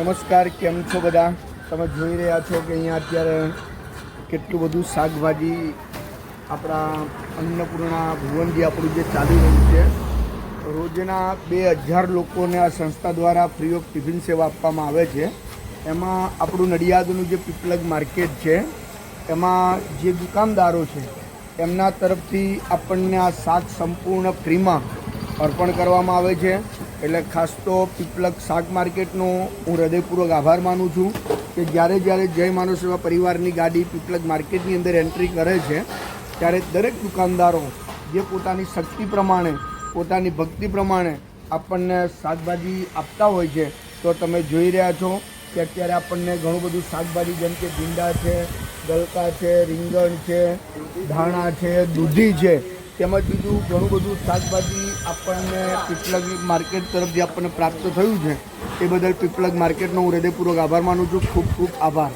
નમસ્કાર, કેમ છો બધા? તમે જોઈ રહ્યા છો કે અહીંયા અત્યારે કેટલું બધું શાકભાજી આપણા અન્નપૂર્ણા ભુવનજી આપણું જે ચાલી રહ્યું છે. રોજના 2000 લોકોને આ સંસ્થા દ્વારા ફ્રી ઓફ ટિફિન સેવા આપવામાં આવે છે. એમાં આપણું નડિયાદનું જે પીપલગ માર્કેટ છે એમાં જે દુકાનદારો છે એમના તરફથી આપણને આ શાક સંપૂર્ણ ફ્રીમાં અર્પણ કરવામાં આવે છે. એટલે ખાસ તો પીપલગ શાક માર્કેટનો હું હૃદયપૂર્વક આભાર માનું છું કે જ્યારે જય માનવ સેવા પરિવારની ગાડી પીપલગ માર્કેટની અંદર એન્ટ્રી કરે છે ત્યારે દરેક દુકાનદારો જે પોતાની શક્તિ પ્રમાણે પોતાની ભક્તિ પ્રમાણે આપણને શાકભાજી આપતા હોય છે. તો તમે જોઈ રહ્યા છો કે અત્યારે આપણને ઘણું બધું શાકભાજી જેમ કે ભીંડા છે, ગલકા છે, રીંગણ છે, ધાણા છે, દૂધી છે, તેમજ બીજું ઘણું બધું શાકભાજી આપણને પીપલગ માર્કેટ તરફથી આપણને પ્રાપ્ત થયું છે. એ બદલ પીપલગ માર્કેટનો હું હૃદયપૂર્વક આભાર માનું છું. ખૂબ ખૂબ આભાર.